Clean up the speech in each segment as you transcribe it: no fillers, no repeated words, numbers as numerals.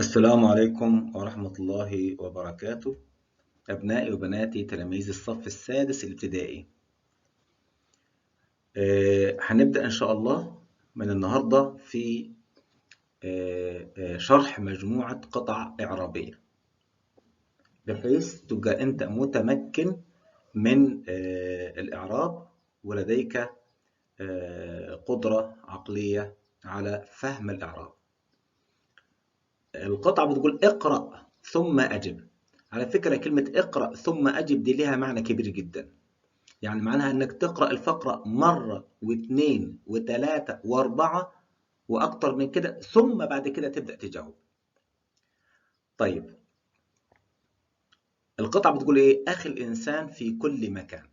السلام عليكم ورحمة الله وبركاته. أبنائي وبناتي تلاميذ الصف السادس الابتدائي. هنبدأ إن شاء الله من النهاردة في شرح مجموعة قطع إعرابية، بحيث تبقى أنت متمكن من الإعراب ولديك قدرة عقلية على فهم الإعراب. القطعة بتقول اقرأ ثم أجب. على فكرة كلمة اقرأ ثم أجب دي لها معنى كبير جدا، يعني معناها أنك تقرأ الفقرة مرة واثنين وثلاثة وأربعة وأكتر من كده، ثم بعد كده تبدأ تجاوب. طيب، القطعة بتقول إيه؟ أخي الإنسان في كل مكان،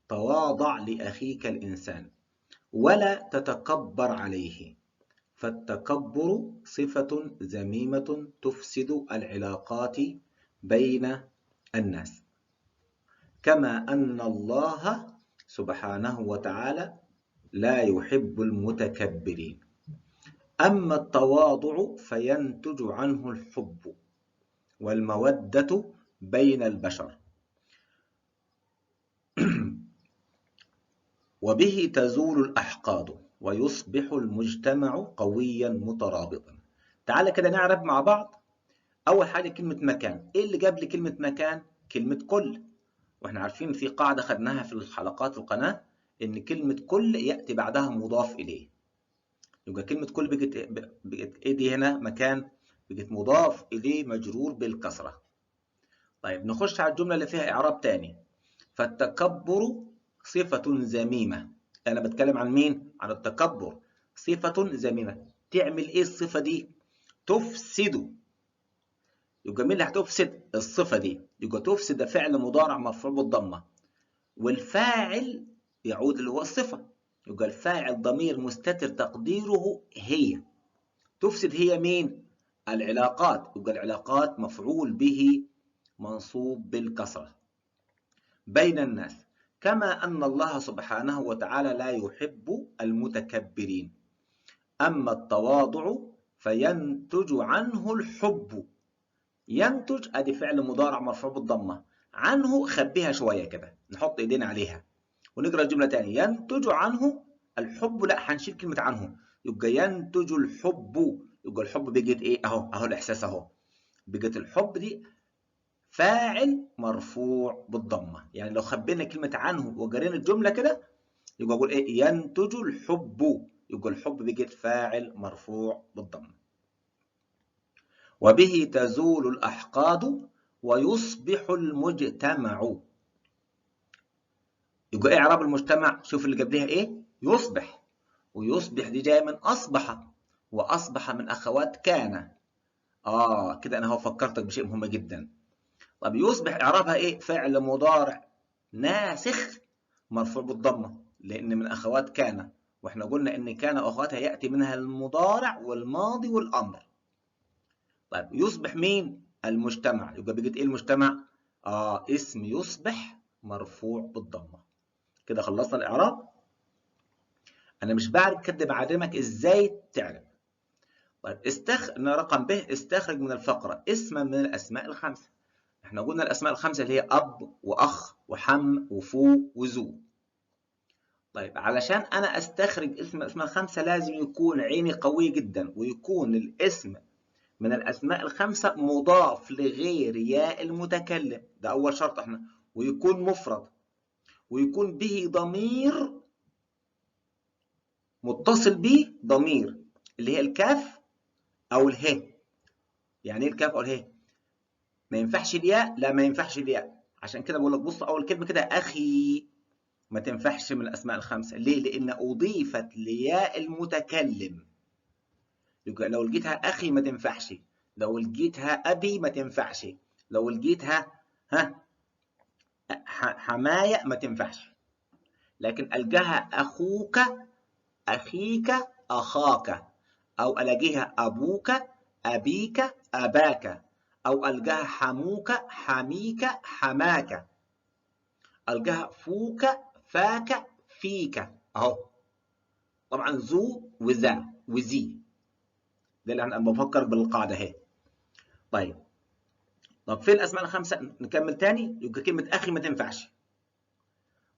تواضع لأخيك الإنسان ولا تتكبر عليه، فالتكبر صفة ذميمة تفسد العلاقات بين الناس، كما أن الله سبحانه وتعالى لا يحب المتكبرين. أما التواضع فينتج عنه الحب والمودة بين البشر، وبه تزول الأحقاد ويصبح المجتمع قويا مترابطا. تعال كده نعرف مع بعض. أول حاجة كلمة مكان، إيه اللي جاب لي كلمة مكان؟ كلمة كل. واحنا عارفين في قاعدة خدناها في الحلقات القناة إن كلمة كل يأتي بعدها مضاف إليه. يبقى كلمة كل بقت إيه دي هنا؟ مكان، بقت مضاف إليه مجرور بالكسرة. طيب نخش على الجملة اللي فيها إعراب تاني. فالتكبر صفة ذميمة. أنا بتكلم عن مين؟ عن التكبر. صفة ذميمة تعمل إيه الصفة دي؟ تفسد. يبقى مين اللي هتفسد؟ الصفة دي. يبقى تفسد ده فعل مضارع مرفوع بالضمة، والفاعل يعود اللي هو الصفة. يبقى الفاعل ضمير مستتر تقديره هي. تفسد هي مين؟ العلاقات. يبقى العلاقات مفعول به منصوب بالكسرة بين الناس، كما أن الله سبحانه وتعالى لا يحب المتكبرين. أما التواضع فينتج عنه الحب. ينتج ادي فعل مضارع مرفوع بالضمه، عنه خبيها شويه كده، نحط ايدينا عليها ونقرا الجمله تاني. ينتج عنه الحب، لا هنشيل كلمه عنه، يبقى ينتج الحب. يبقى الحب بقت ايه؟ اهو الاحساس اهو. بقت الحب دي فاعل مرفوع بالضمه. يعني لو خبينا كلمه عنه وقرينا الجمله كده يبقى اقول ايه؟ ينتج الحب. يبقى الحب بقت فاعل مرفوع بالضمه. وبه تزول الأحقاد ويصبح المجتمع. يبقى ايه اعراب المجتمع؟ شوف اللي قبلها ايه؟ يصبح. ويصبح دي جايه من اصبح، واصبح من اخوات كان. كده انا هو فكرتك بشيء مهم جدا. طب يصبح اعرابها ايه؟ فعل مضارع ناسخ مرفوع بالضمه، لان من اخوات كان، واحنا قلنا ان كان واخواتها ياتي منها المضارع والماضي والامر. طيب يصبح مين؟ المجتمع. يبقى بقت ايه المجتمع؟ اسم يصبح مرفوع بالضمه. كده خلصنا الاعراب. انا مش بعرف كده، بعلمك ازاي تعرف. طيب رقم ب، استخرج من الفقره اسما من الاسماء الخمسه. احنا قلنا الاسماء الخمسه اللي هي اب واخ وحم وفو وزو. طيب علشان انا استخرج اسم من الاسماء الخمسه لازم يكون عيني قويه جدا، ويكون الاسم من الأسماء الخمسة مضاف لغير ياء المتكلم، ده أول شرط احنا، ويكون مفرد، ويكون به ضمير متصل به ضمير اللي هي الكاف أو اله. يعني إيه الكاف أو اله؟ ما ينفعش الياء، لا ما ينفعش الياء. عشان كده بقول لك بص أول كلمة كده أخي، ما تنفعش من الأسماء الخمسة. ليه؟ لأن أضيفت لياء المتكلم. يبقى لو لقيتها أخي ما تنفعش، لو لقيتها أبي ما تنفعش، لو لقيتها حماية ما تنفعش. لكن ألقاها أخوك أخيك أخاك، أو ألاقيها أبوك أبيك أباك، أو ألقاها حموك حميك حماك، ألقاها فوك فاك فيك أهو. طبعا ذو وذا وزي. ده اللي انا بفكر بالقاعده اهي. طب فين الاسماء الخمسه؟ نكمل تاني. يبقى كلمه اخي ما تنفعش.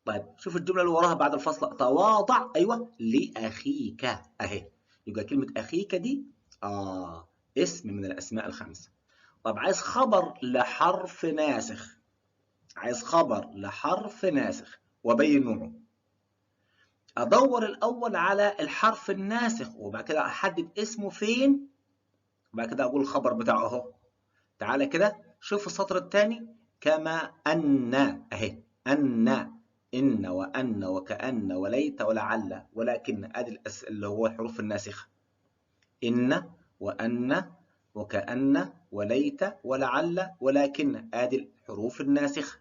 طيب شوف الجمله اللي وراها بعد الفصل، تواضع، ايوه، لاخيك اهي. يبقى كلمه اخيك دي اسم من الاسماء الخمسه. طب عايز خبر لحرف ناسخ، عايز خبر لحرف ناسخ وبين نوعه. ادور الاول على الحرف الناسخ وبعد كده احدد اسمه فين، وبعد كده اقول الخبر بتاعه اهو. تعالى كده شوف السطر الثاني، كما ان اهي، ان وان وكأن وليت ولعل ولكن، ادي اللي هو الحروف الناسخه. ان وان وكأن وليت ولعل ولكن، ادي الحروف الناسخه.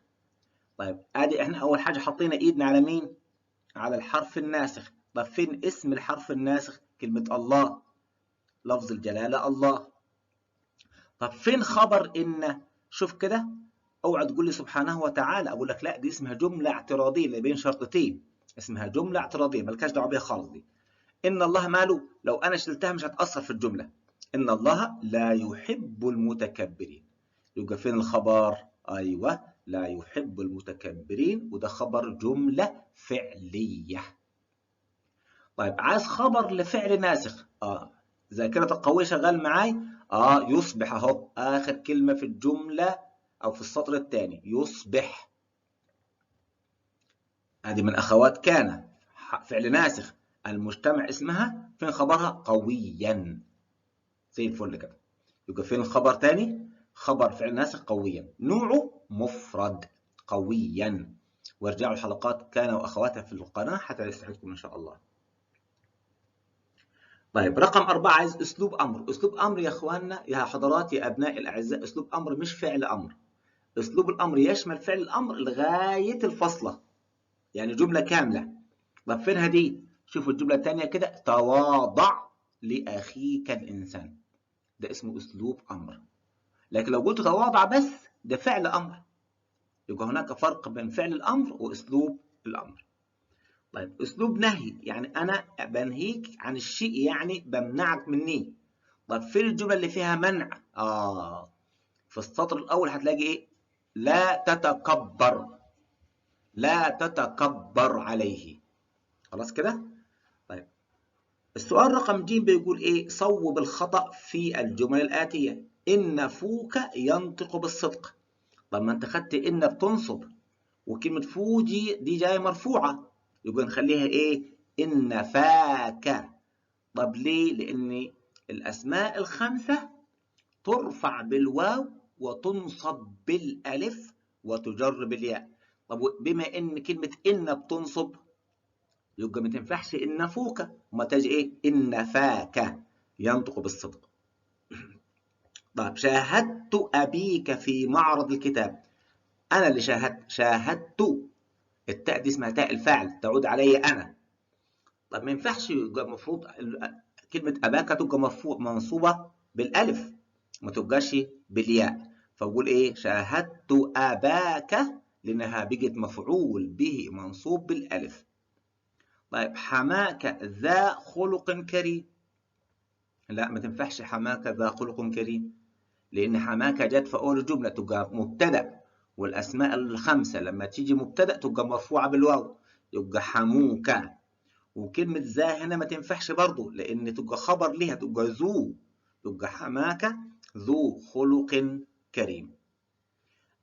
طيب ادي احنا اول حاجه حطينا ايدنا على مين؟ على الحرف الناسخ. طب فين اسم الحرف الناسخ؟ كلمه الله، لفظ الجلاله الله. طب فين خبر ان؟ شوف كده، اوعى تقول لي سبحانه وتعالى، اقول لك لا، دي اسمها جمله اعتراضيه اللي بين شرطتين، اسمها جمله اعتراضيه مالكاش دعوه بيها خالص دي. ان الله ماله؟ لو انا شلتها مش هتاثر في الجمله. ان الله لا يحب المتكبرين. يبقى فين الخبر؟ ايوه، لا يحب المتكبرين، وده خبر جمله فعليه. طيب عايز خبر لفعل ناسخ. ذاكرة القوية شغال معاي. يصبح اهو اخر كلمة في الجملة او في السطر الثاني، يصبح. هذه من اخوات كان، فعل ناسخ، المجتمع اسمها، فين خبرها؟ قويا، زي الفل كده. يبقى فين الخبر تاني؟ خبر فعل ناسخ قويا، نوعه مفرد، قويا. وارجعوا الحلقات كان واخواتها في القناة حتى يسعدكم ان شاء الله. طيب رقم 4 عايز اسلوب امر. اسلوب امر يا اخواننا، يا حضرات، يا ابنائي الاعزاء، اسلوب امر مش فعل امر. اسلوب الامر يشمل فعل الامر لغايه الفصله، يعني جمله كامله. طب فينها دي؟ شوفوا الجمله الثانيه كده، تواضع لاخيك الانسان، ده اسمه اسلوب امر. لكن لو قلت تواضع بس، ده فعل امر. يبقى هناك فرق بين فعل الامر واسلوب الامر. طيب اسلوب نهي، يعني انا بنهيك عن الشيء، يعني بمنعك مني. طب فين الجمله اللي فيها منع؟ في السطر الاول هتلاقي ايه؟ لا تتكبر، لا تتكبر عليه. خلاص كده؟ طيب السؤال رقم ج بيقول ايه؟ صوب الخطأ في الجمل الآتية. إن فوك ينطق بالصدق. طب ما انت خدت إن بتنصب، وكلمة فو دي جاية مرفوعة، يبقى نخليها ايه؟ إن فاك. طب ليه؟ لأن الأسماء الخمسة ترفع بالواو وتنصب بالألف وتجر بالياء. طب بما إن كلمة إن بتنصب، يبقى ما تنفعش إن فوك، وما تجي إيه؟ إن فاك ينطق بالصدق. طيب شاهدت أبيك في معرض الكتاب. أنا اللي شاهدت. التاء دي اسمها تاء الفاعل، تعود علي أنا. طب ما ينفعش، يبقى المفروض كلمة أباك تبقى منصوبة بالألف، ما تبقاش بالياء. فأقول إيه؟ شاهدت أباك، لأنها بقت مفعول به منصوب بالألف. طيب حماك ذا خلق كريم. لا ما تنفعش حماك ذا خلق كريم، لأن حماك جت في أول الجملة تبقى مبتدأ، والأسماء الخمسة لما تيجي مبتدأ تبقى مرفوعة بالواو، يبقى حموك. وكلمة ذا هنا ما تنفعش برضه، لأن تبقى خبر ليها، تبقى ذو، تبقى حماك ذو خلق كريم.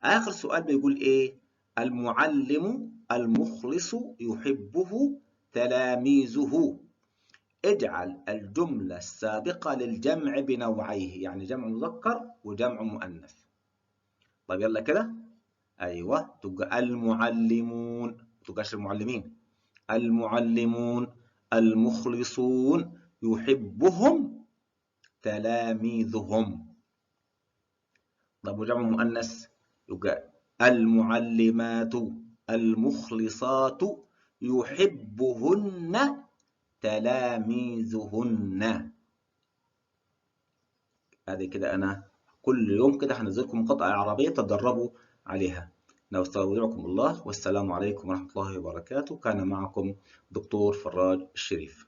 آخر سؤال بيقول إيه؟ المعلم المخلص يحبه تلاميذه. اجعل الجملة السابقة للجمع بنوعيه، يعني جمع مذكر وجمع مؤنث. طيب يلا كده، أيوه، تبقى المعلمون، ما تبقاش المعلمين. المعلمون المخلصون يحبهم تلاميذهم. طب وجمع مؤنث؟ يبقى المعلمات المخلصات يحبهن تلاميذهن. هذه كده أنا كل يوم كده هنزلكم قطعة عربية تدربوا عليها. نستودعكم الله، والسلام عليكم ورحمة الله وبركاته. كان معكم دكتور فراج الشريف.